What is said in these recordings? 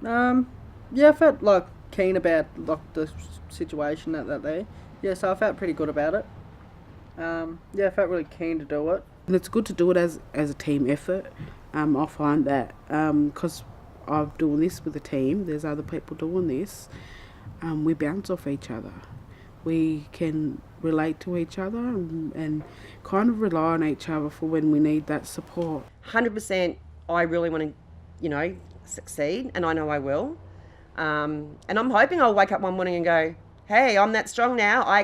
Yeah, I felt like keen about like the situation that there. Yeah, so I felt pretty good about it. Yeah, I felt really keen to do it. And it's good to do it as a team effort. I find that because I'm doing this with a team, there's other people doing this. We bounce off each other. We can relate to each other and kind of rely on each other for when we need that support. 100% I really want to, succeed, and I know I will. And I'm hoping I'll wake up one morning and go, hey, I'm that strong now, I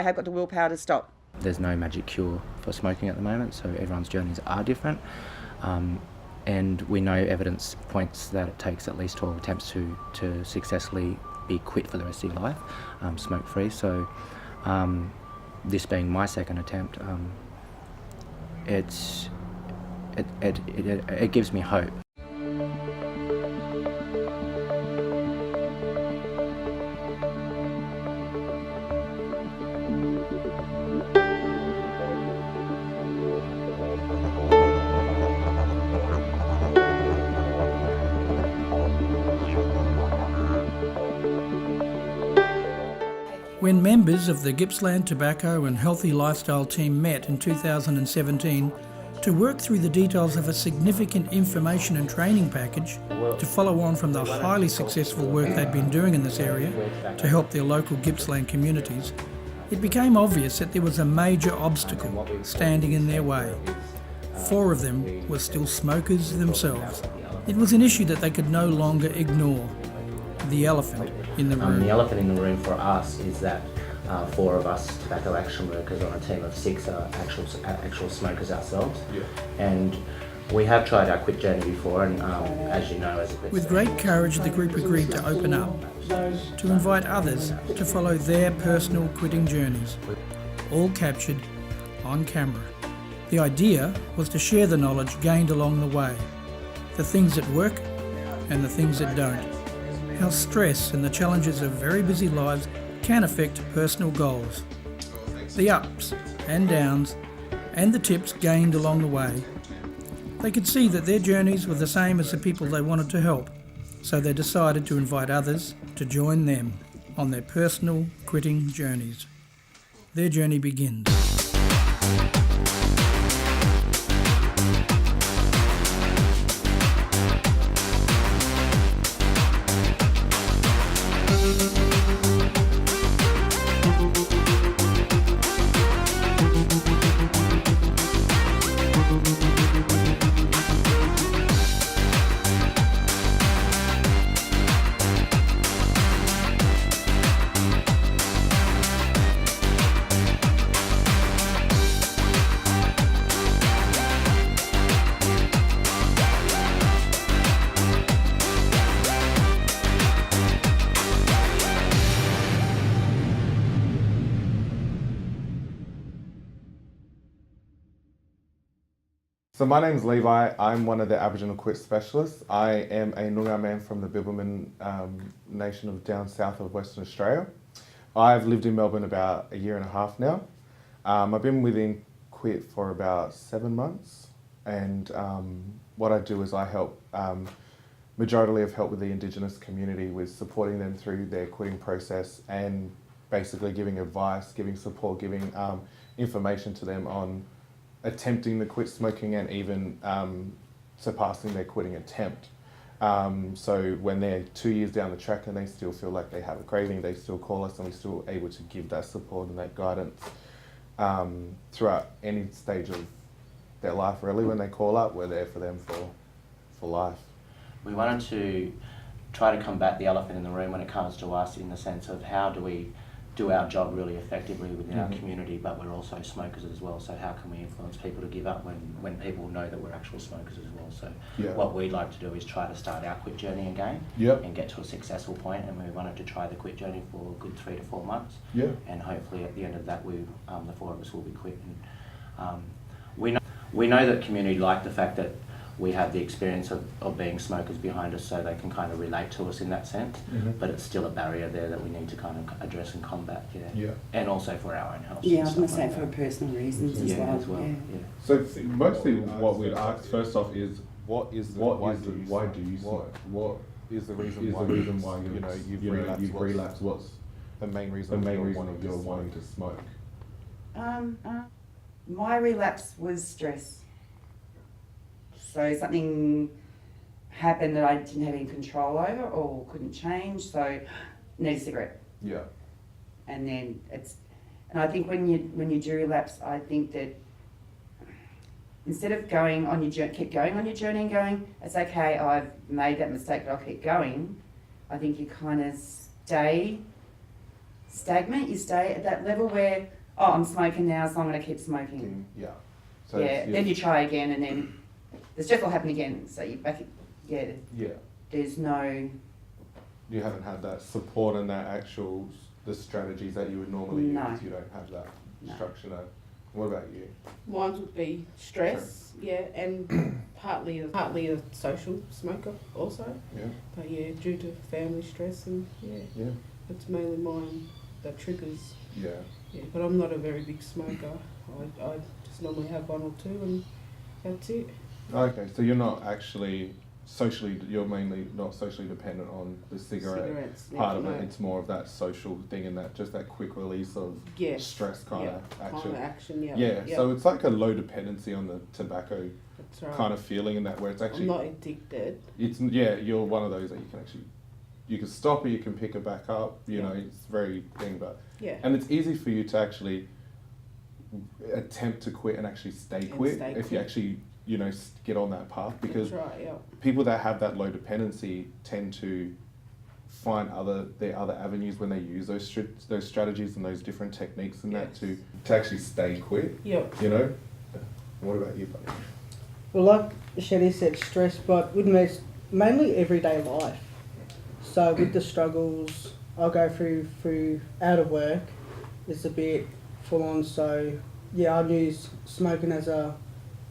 have got the willpower to stop. There's no magic cure for smoking at the moment, so everyone's journeys are different. And we know evidence points that it takes at least 12 attempts to successfully be quit for the rest of your life, smoke-free. So this being my second attempt, it gives me hope. When members of the Gippsland Tobacco and Healthy Lifestyle team met in 2017 to work through the details of a significant information and training package to follow on from the highly successful work they'd been doing in this area to help their local Gippsland communities, it became obvious that there was a major obstacle standing in their way. 4 of them were still smokers themselves. It was an issue that they could no longer ignore. The elephant in the room. The elephant in the room for us is that 4 of us tobacco action workers on a team of 6 are actual smokers ourselves. Yeah. And we have tried our quit journey before, and as you know, as a quit. With great courage, the group agreed to open up, to invite others to follow their personal quitting journeys, all captured on camera. The idea was to share the knowledge gained along the way, the things that work and the things that don't. How stress and the challenges of very busy lives can affect personal goals. The ups and downs and the tips gained along the way. They could see that their journeys were the same as the people they wanted to help, so they decided to invite others to join them on their personal quitting journeys. Their journey begins. So my name's Levi. I'm one of the Aboriginal Quit specialists. I am a Noongar man from the Bibbulmun nation of down south of Western Australia. I've lived in Melbourne about a year and a half now. I've been within Quit for about 7 months, and what I do is I help, majority of help with the Indigenous community with supporting them through their quitting process and basically giving advice, giving support, giving information to them on attempting to quit smoking and even surpassing their quitting attempt. So when they're 2 years down the track and they still feel like they have a craving, they still call us and we're still able to give that support and that guidance throughout any stage of their life. Really, when they call up, we're there for them for life. We wanted to try to combat the elephant in the room when it comes to us, in the sense of how do we do our job really effectively within our community, but we're also smokers as well, so how can we influence people to give up when people know that we're actual smokers as well? So what we'd like to do is try to start our quit journey again and get to a successful point, and we wanted to try the quit journey for a good 3 to 4 months, and hopefully at the end of that the 4 of us will be quit. And we know that community like the fact that we have the experience of being smokers behind us, so they can kind of relate to us in that sense, but it's still a barrier there that we need to kind of address and combat, and also for our own health. Yeah, I was going to say for personal reasons as well. So mostly what we'd ask first off is, why do you smoke? is the reason why you've relapsed? What's the main reason you're wanting to smoke? My relapse was stress. So something happened that I didn't have any control over or couldn't change, so need a cigarette. Yeah. And then and I think when you do relapse, I think that instead of going on your journey, keep going on your journey and going, it's okay, I've made that mistake, but I'll keep going. I think you kind of stay stagnant. You stay at that level where, oh, I'm smoking now, so I'm going to keep smoking. Yeah. So yeah. Then you try again, and then the stress will happen again. So you back. Yeah. Yeah. There's no. You haven't had that support and the strategies that you would normally use. You don't have that structure. No. What about you? Mine would be stress, yeah, and partly a social smoker also. Yeah. But yeah, due to family stress and yeah, it's mainly mine that triggers. Yeah. Yeah, but I'm not a very big smoker. I just normally have one or two and that's it. Okay, so you're not actually you're mainly not socially dependent on the cigarettes part of it. It's more of that social thing and that quick release of stress kind of action. Yeah. So it's like a low dependency on the tobacco kind of feeling in that where it's actually. I'm not addicted. You're one of those that you can stop it, you can pick it back up. You know, it's very thing, but and it's easy for you to actually attempt to quit and actually stay quit if you actually. Get on that path, because people that have that low dependency tend to find their other avenues when they use those strategies and those different techniques and that to actually stay quit. Yep. What about you, buddy? Well, like Shetty said, stress, but with me, it's mainly everyday life. So with the struggles I go through out of work, it's a bit full on. So yeah, I use smoking as a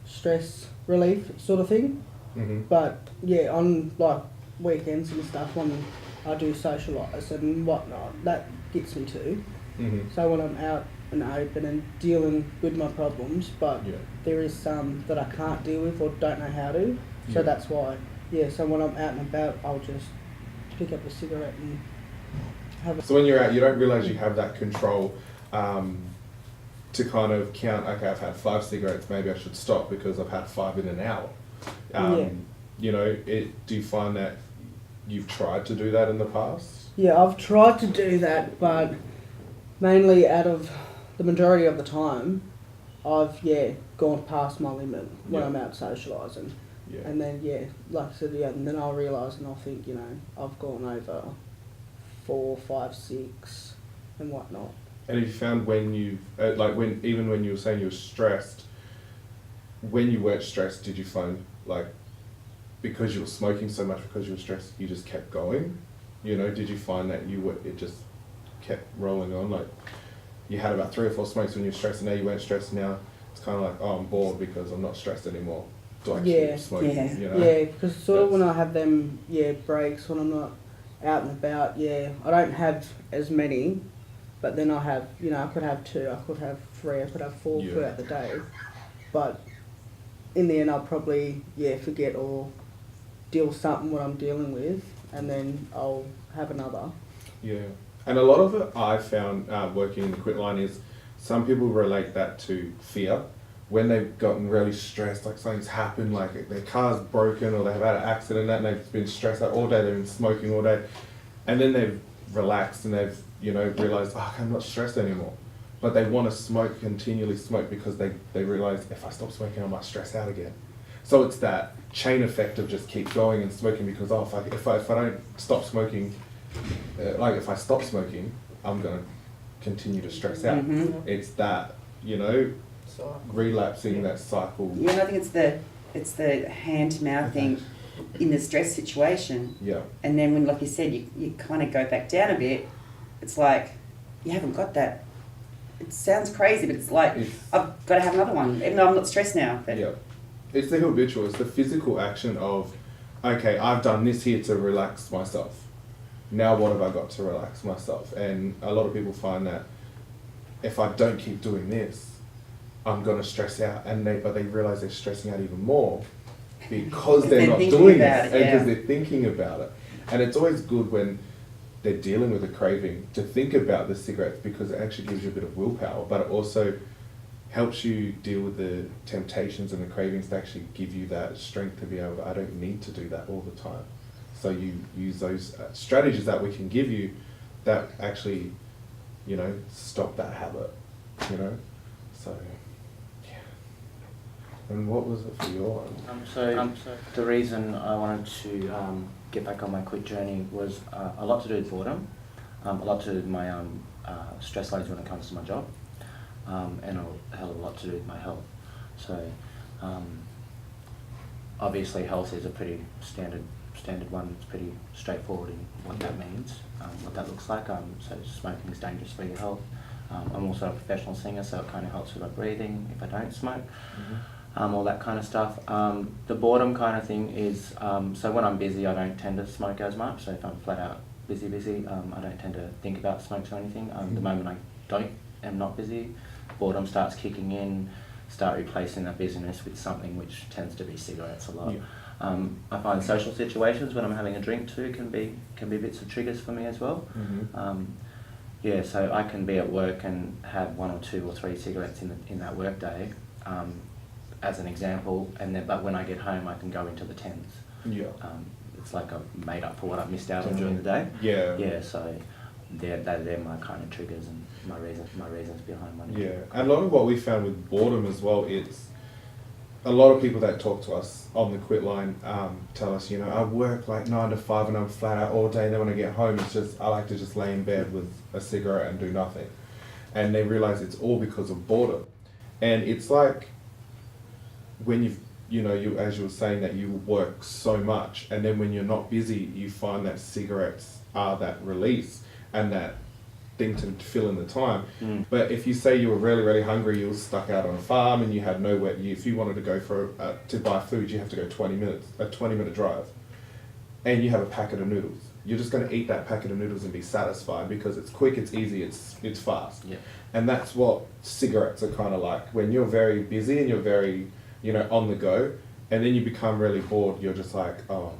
stress relief sort of thing. Mm-hmm. But yeah, on like weekends and stuff, when I do socialise and whatnot, that gets me too. Mm-hmm. So when I'm out and open and dealing with my problems, but there is some that I can't deal with or don't know how to. So that's why, so when I'm out and about, I'll just pick up a cigarette and have a... So when you're out, you don't realise you have that control to kind of count, okay, I've had 5 cigarettes, maybe I should stop because I've had 5 in an hour. Do you find that you've tried to do that in the past? Yeah, I've tried to do that, but mainly out of the majority of the time, I've, gone past my limit when I'm out socialising. Yeah. And then, like I said, and then I'll realise and I'll think, I've gone over 4, 5, 6 and whatnot. And have you found when you, even when you were saying you were stressed, when you weren't stressed, did you find, because you were smoking so much, because you were stressed, you just kept going? Did you find that it just kept rolling on? Like, you had about 3 or 4 smokes when you were stressed, and now you weren't stressed, now it's kind of like, oh, I'm bored because I'm not stressed anymore. Do I keep smoking? Yeah, because sort of when I have them, breaks, when I'm not out and about, I don't have as many. But then I have, I could have 2, I could have 3, I could have 4 throughout the day. But in the end, I'll probably, forget or deal with something what I'm dealing with, and then I'll have another. Yeah. And a lot of it I found working in the Quitline is some people relate that to fear. When they've gotten really stressed, like something's happened, like their car's broken or they've had an accident and they've been stressed out all day, they've been smoking all day, and then they've relaxed and they've realise, I'm not stressed anymore. But they want to continually smoke because they realise if I stop smoking, I might stress out again. So it's that chain effect of just keep going and smoking because, if I don't stop smoking, if I stop smoking, I'm going to continue to stress out. Mm-hmm. It's that, relapsing that cycle. Yeah, I think it's the hand-to-mouth thing in the stress situation. Yeah. And then when, like you said, you kind of go back down a bit, it's like, you haven't got that. It sounds crazy, but it's like, I've got to have another one, even though I'm not stressed now. But it's the habitual, it's the physical action of, okay, I've done this here to relax myself. Now what have I got to relax myself? And a lot of people find that if I don't keep doing this, I'm going to stress out. But they realise they're stressing out even more because they're not doing it, because they're thinking about it. And it's always good when they're dealing with a craving to think about the cigarettes, because it actually gives you a bit of willpower, but it also helps you deal with the temptations and the cravings to actually give you that strength to be able to, I don't need to do that all the time. So you use those strategies that we can give you that actually, you know, stop that habit, you know? So, yeah. And what was it for your one? So the reason I wanted to get back on my quit journey was a lot to do with boredom, a lot to do with my stress levels when it comes to my job, and a hell of a lot to do with my health. So obviously health is a pretty standard one. It's pretty straightforward in what that means, what that looks like. So smoking is dangerous for your health. I'm also a professional singer, so it kind of helps with my breathing if I don't smoke. All that kind of stuff. The boredom kind of thing is, so when I'm busy I don't tend to smoke as much, so if I'm flat out busy, I don't tend to think about smokes or anything. The moment I am not busy, boredom starts kicking in, start replacing that busyness with something which tends to be cigarettes a lot. I find social situations when I'm having a drink too can be bits of triggers for me as well. Yeah, so I can be at work and have 1 or 2 or 3 cigarettes in that work day, as an example, but when I get home I can go into the 10s. Yeah. It's like I've made up for what I've missed out on during the day. Yeah. Yeah, so they're my kind of triggers and my reasons behind wanting to. Yeah, and a lot of what we found with boredom as well, it's a lot of people that talk to us on the Quitline tell us, you know, I work like 9 to 5 and I'm flat out all day, and then when I get home it's just, I like to just lay in bed with a cigarette and do nothing. And they realize it's all because of boredom. And it's like when you as you were saying, that you work so much, and then when you're not busy you find that cigarettes are that release and that thing to fill in the time. But if you say you were really, really hungry, you were stuck out on a farm and you had nowhere, if you wanted to go to buy food, you have to go 20 minutes, a 20-minute drive, and you have a packet of noodles. You're just going to eat that packet of noodles and be satisfied because it's quick, it's easy, it's fast. Yeah. And that's what cigarettes are kind of like. When you're very busy and you're very, on the go, and then you become really bored, you're just like, oh,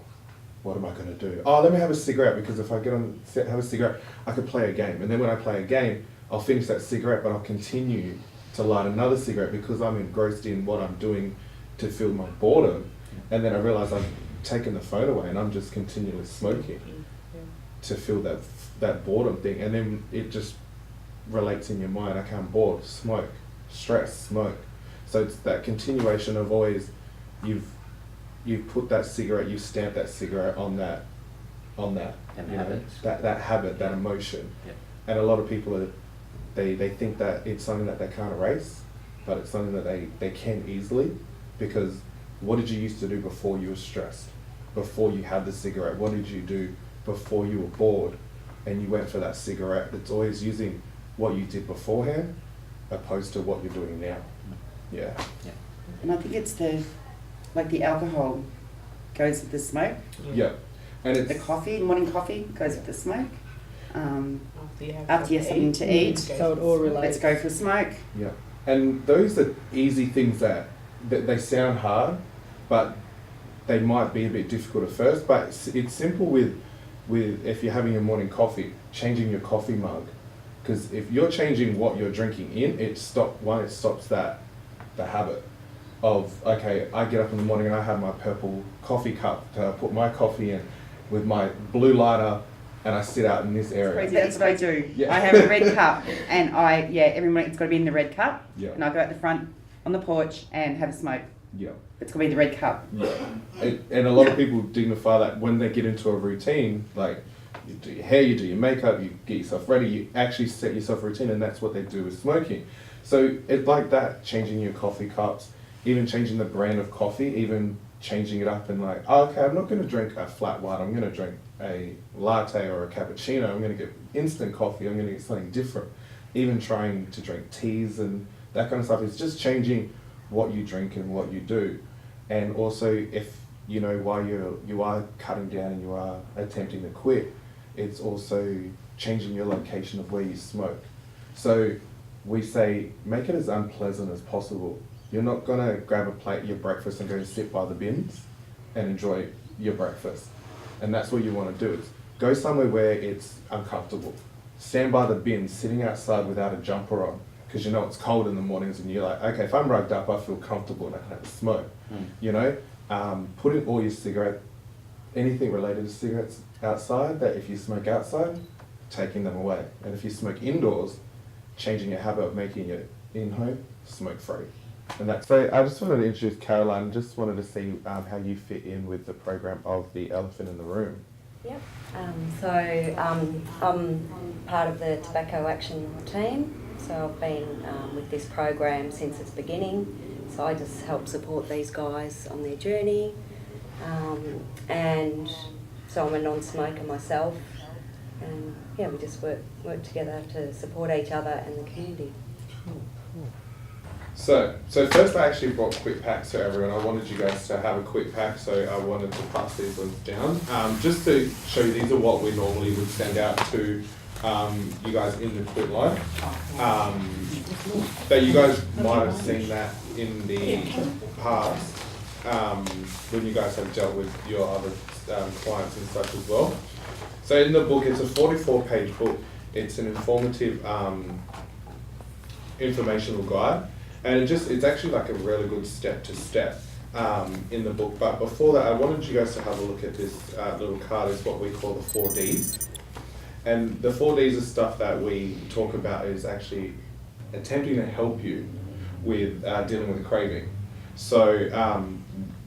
what am I going to do? Oh, let me have a cigarette, because if I get on set, have a cigarette, I could play a game. And then when I play a game, I'll finish that cigarette, but I'll continue to light another cigarette because I'm engrossed in what I'm doing to fill my boredom. And then I realize I've taken the phone away and I'm just continually smoking to fill that boredom thing. And then it just relates in your mind. Okay, I'm bored, smoke, stress, smoke. So it's that continuation of always, you've put that cigarette, you've stamped that cigarette on that that habit, that emotion. Yeah. And a lot of people they think that it's something that they can't erase, but it's something that they can easily, because what did you used to do before you were stressed? Before you had the cigarette, what did you do before you were bored and you went for that cigarette? It's always using what you did beforehand opposed to what you're doing now. Yeah. Yeah. And I think it's the alcohol goes with the smoke. Yeah. And it's The coffee, morning coffee goes with the smoke. After you have something something to eat, So it all relates. let's go for a smoke. Yeah, and those are easy things that they sound hard, but they might be a bit difficult at first. But it's simple with if you're having your morning coffee, changing your coffee mug, because if you're changing what you're drinking in, it stops the habit of, okay, I get up in the morning and I have my purple coffee cup to put my coffee in with my blue lighter, and I sit out in this area. That's what I do. Yeah. I have a red cup, and every morning it's got to be in the red cup. Yeah. And I go out the front on the porch and have a smoke. Yeah. It's got to be in the red cup. Yeah. And a lot of people dignify that when they get into a routine, like you do your hair, you do your makeup, you get yourself ready, you actually set yourself a routine, and that's what they do with smoking. So it's like that, changing your coffee cups, even changing the brand of coffee, even changing it up and like, oh, okay, I'm not going to drink a flat white, I'm going to drink a latte or a cappuccino, I'm going to get instant coffee, I'm going to get something different. Even trying to drink teas and that kind of stuff, it's just changing what you drink and what you do. And also, if while you are cutting down and you are attempting to quit, it's also changing your location of where you smoke. So we say, make it as unpleasant as possible. You're not gonna grab a plate, your breakfast, and go and sit by the bins and enjoy your breakfast. And that's what you want to do, is go somewhere where it's uncomfortable. Stand by the bin, sitting outside without a jumper on, because you know it's cold in the mornings and you're like, okay, if I'm rugged up, I feel comfortable and I can have a smoke. You know, putting all your anything related to cigarettes outside, that if you smoke outside, taking them away. And if you smoke indoors, changing your habit of making it in-home smoke-free. And that's so. I just wanted to introduce Caroline. Just wanted to see how you fit in with the program of the Elephant in the Room. Yep. I'm part of the Tobacco Action team. So I've been with this program since its beginning. So I just help support these guys on their journey. And so I'm a non-smoker myself. And yeah, we just work together to support each other and the community. So first I actually brought quick packs to everyone. I wanted you guys to have a quick pack, so I wanted to pass these ones down. Just to show you, these are what we normally would send out to you guys in the Quitline. But you guys might have seen that in the past when you guys have dealt with your other clients and such as well. So in the book, it's a 44-page book. It's an informative informational guide. And it's actually like a really good step-to-step in the book. But before that, I wanted you guys to have a look at this little card. It's what we call the 4 Ds. And the 4 Ds is stuff that we talk about is actually attempting to help you with dealing with a craving. So,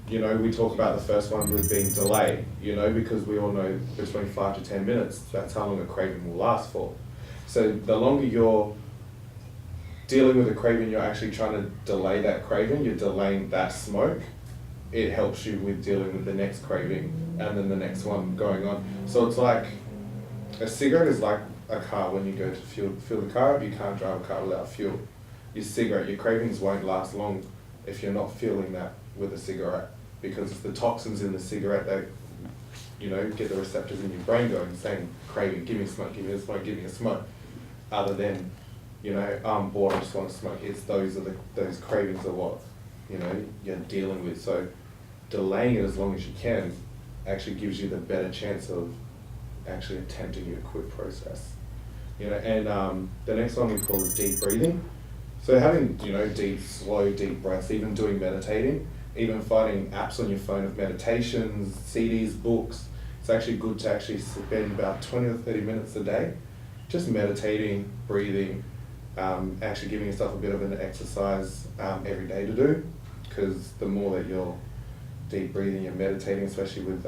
you know, we talk about the first one with being delay, you know, because we all know between 5 to 10 minutes, that's how long a craving will last for. So the longer you're dealing with a craving, you're actually trying to delay that craving, you're delaying that smoke, it helps you with dealing with the next craving and then the next one going on. So it's like, a cigarette is like a car. When you go to fill the car up, you can't drive a car without fuel. Your cigarette, your cravings won't last long if you're not fueling that with a cigarette, because it's the toxins in the cigarette that, you know, get the receptors in your brain going, saying, craving, give me a smoke, give me a smoke, give me a smoke, other than, you know, I'm bored, I just want to smoke. It's those cravings are what, you know, you're dealing with. So delaying it as long as you can actually gives you the better chance of actually attempting your quit process. You know, and the next one we call is deep breathing. So having, you know, slow, deep breaths, even doing meditating, even finding apps on your phone of meditations, CDs, books. It's actually good to actually spend about 20 or 30 minutes a day just meditating, breathing, actually giving yourself a bit of an exercise every day to do, because the more that you're deep breathing and meditating, especially with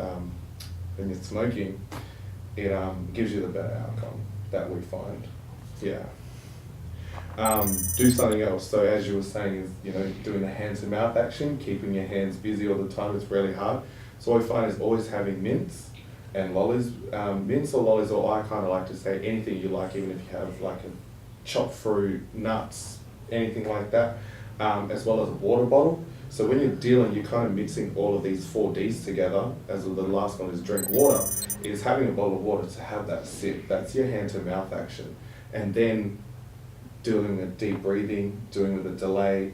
when you're smoking, it gives you the better outcome that we find. Yeah. Do something else. So as you were saying, is, you know, doing the hand to mouth action, keeping your hands busy all the time is really hard. So what we find is always having mints and lollies, mints or lollies, or I kind of like to say anything you like, even if you have like a chopped fruit, nuts, anything like that, as well as a water bottle. So when you're dealing, you're kind of mixing all of these 4 Ds together, as the last one is drink water, is having a bottle of water to have that sip. That's your hand to mouth action. And then doing a deep breathing, doing with a delay,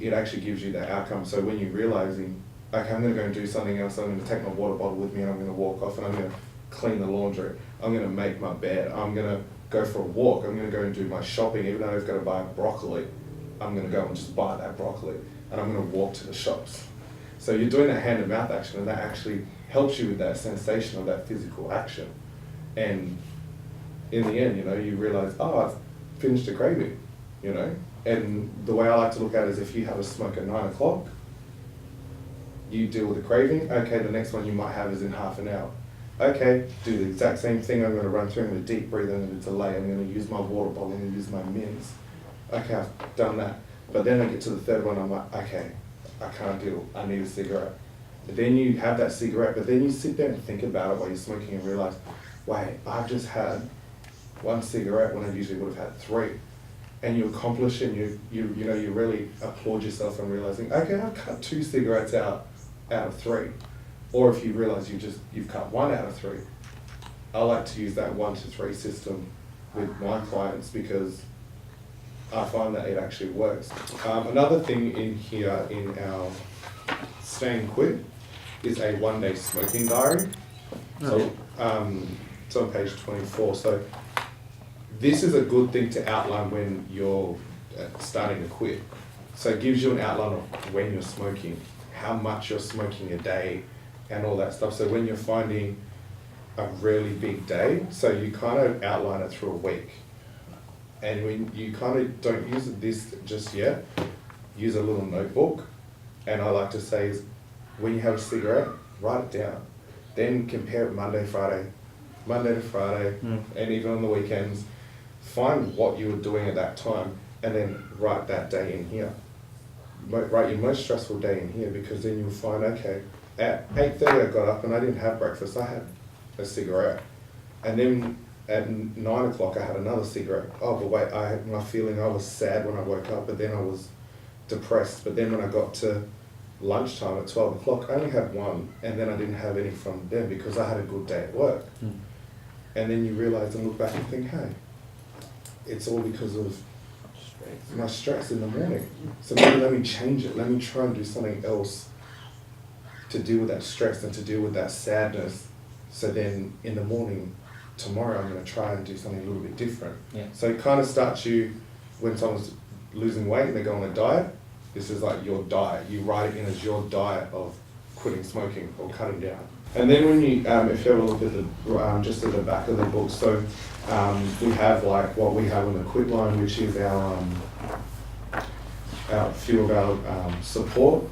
it actually gives you that outcome. So when you're realizing, okay, I'm going to go and do something else, I'm going to take my water bottle with me and I'm going to walk off and I'm going to clean the laundry, I'm going to make my bed, I'm going to go for a walk, I'm going to go and do my shopping, even though I've got to buy broccoli, I'm going to go and just buy that broccoli and I'm going to walk to the shops. So you're doing that hand to mouth action, and that actually helps you with that sensation of that physical action. And in the end, you know, you realize, oh, I've finished a craving, you know. And the way I like to look at it is, if you have a smoke at 9 o'clock, you deal with the craving, okay, the next one you might have is in half an hour. Okay, do the exact same thing, I'm going to run through, I'm going to deep breathe, I'm going to delay, I'm going to use my water bottle, I'm going to use my mints. Okay, I've done that. But then I get to the third one, I'm like, okay, I can't deal, I need a cigarette. But then you have that cigarette, but then you sit there and think about it while you're smoking and realize, wait, I've just had 1 cigarette when I usually would have had 3. And you accomplish it, and you know, you really applaud yourself and realizing, okay, I've cut 2 cigarettes out of 3. Or if you realize you've cut 1 out of 3. I like to use that 1 to 3 system with my clients, because I find that it actually works. Another thing in here in our Staying Quit is a 1-day smoking diary. So it's on page 24. So this is a good thing to outline when you're starting to quit. So it gives you an outline of when you're smoking, how much you're smoking a day, and all that stuff. So when you're finding a really big day, so you kind of outline it through a week. And when you kind of don't use this just yet, use a little notebook. And I like to say is, when you have a cigarette, write it down. Then compare it Monday to Friday, and even on the weekends. Find what you were doing at that time, and then write that day in here. Write your most stressful day in here, because then you'll find, okay, at 8:30 I got up and I didn't have breakfast, I had a cigarette. And then at 9 o'clock I had another cigarette. Oh, but wait, I had my feeling, I was sad when I woke up, but then I was depressed. But then when I got to lunchtime at 12 o'clock, I only had one, and then I didn't have any from them because I had a good day at work. And then you realise and look back and think, hey, it's all because of my stress in the morning. So maybe let me change it. Let me try and do something else to deal with that stress and to deal with that sadness. So then in the morning, tomorrow, I'm going to try and do something a little bit different. Yeah. So it kind of starts you, when someone's losing weight and they go on a diet, this is like your diet. You write it in as your diet of quitting smoking or cutting down. And then when you, if you have a look at the, just at the back of the book, so we have like what we have on the Quitline, which is our few of our support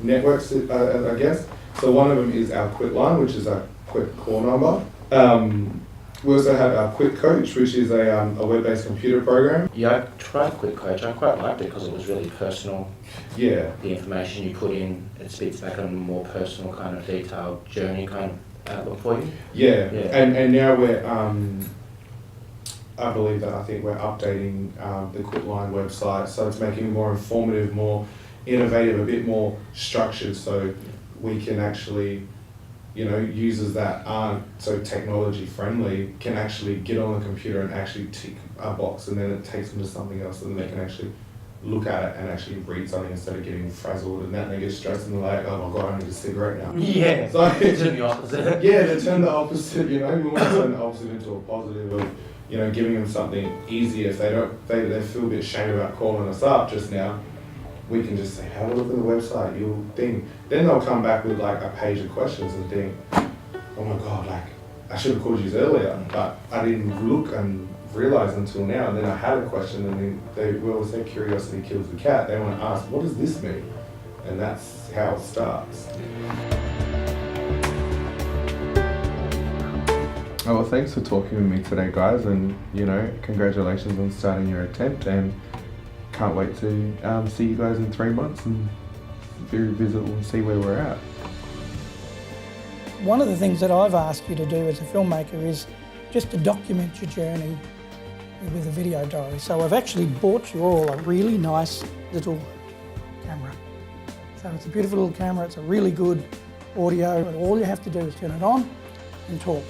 networks, I guess. So one of them is our Quitline, which is our Quit call number. We also have our Quit Coach, which is a web-based computer program. Yeah, I tried Quit Coach. I quite liked it because it was really personal. Yeah. The information you put in, it spits back on a more personal kind of detailed journey kind of outlook for you. Yeah. Yeah. And now we're, I believe that I think we're updating the Quitline website, so it's making it more informative, more innovative, a bit more structured, so we can actually, you know, users that aren't so technology friendly can actually get on the computer and actually tick a box, and then it takes them to something else, and they can actually look at it and actually read something instead of getting frazzled, and then they get stressed and they're like, oh my god, I need a cigarette now. Yeah, So turn the opposite. Yeah, they turn the opposite, you know, we want to turn the opposite into a positive of, you know, giving them something easy. If they don't, they feel a bit ashamed about calling us up just now, we can just say, have a look at the website, you'll think. Then they'll come back with like a page of questions and think, oh my god, like, I should have called you earlier, but I didn't look and realise until now. And then I had a question, and then they will say curiosity kills the cat. They want to ask, what does this mean? And that's how it starts. Oh, well, thanks for talking with me today, guys, and, you know, congratulations on starting your attempt, and can't wait to see you guys in 3 months and revisit and see where we're at. One of the things that I've asked you to do as a filmmaker is just to document your journey with a video diary. So I've actually bought you all a really nice little camera. So it's a beautiful little camera, it's a really good audio, and all you have to do is turn it on and talk.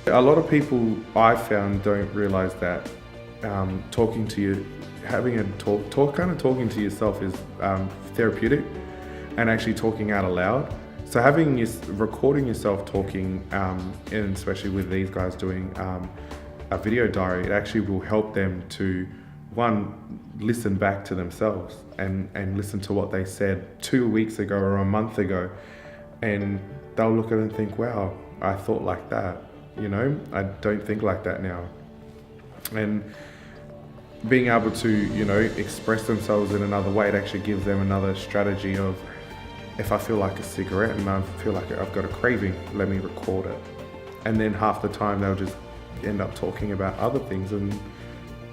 A lot of people I found don't realise that talking to you, having a talking to yourself is therapeutic, and actually talking out aloud. So recording yourself talking, and especially with these guys doing a video diary, it actually will help them to, one, listen back to themselves and listen to what they said 2 weeks ago or a month ago, and they'll look at it and think, wow, I thought like that, you know, I don't think like that now. And being able to, you know, express themselves in another way, it actually gives them another strategy of, if I feel like a cigarette and I feel like I've got a craving, let me record it. And then half the time they'll just end up talking about other things, and,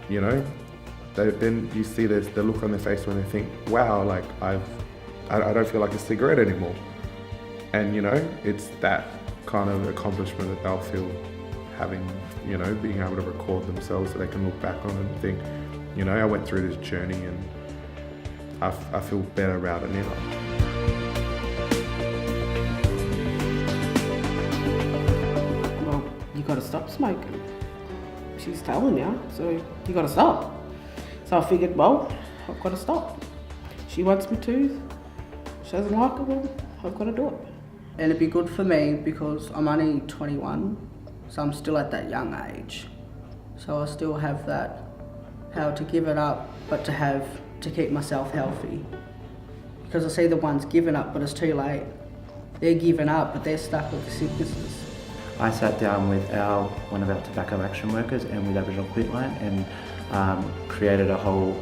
you know, then you see the look on their face when they think, wow, like I don't feel like a cigarette anymore. And, you know, it's that kind of accomplishment that they'll feel having, you know, being able to record themselves so they can look back on it and think, you know, I went through this journey and I feel better about it now. Well, you got to stop smoking. She's telling you, so you got to stop. So I figured, well, I've got to stop. She wants me to. She doesn't like it, well, I've got to do it. And it'd be good for me because I'm only 21, so I'm still at that young age. So I still have that, how to give it up, but to keep myself healthy. Because I see the ones giving up, but it's too late. They're giving up, but they're stuck with the sicknesses. I sat down with one of our tobacco action workers and with Aboriginal Quitline and created a whole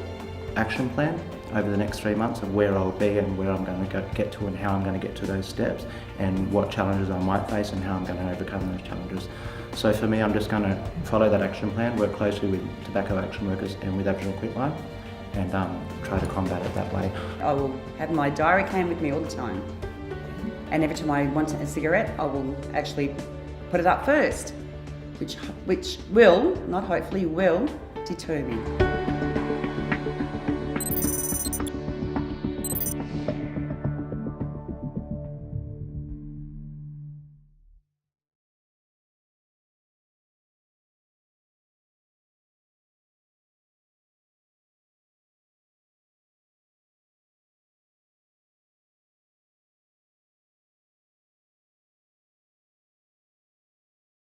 action plan over the next 3 months of where I'll be and where I'm going to get to and how I'm going to get to those steps and what challenges I might face and how I'm going to overcome those challenges. So for me, I'm just going to follow that action plan, work closely with tobacco action workers and with Aboriginal Quitline and try to combat it that way. I will have my diary can with me all the time. And every time I want a cigarette, I will actually put it up first, which will, not hopefully, will deter me.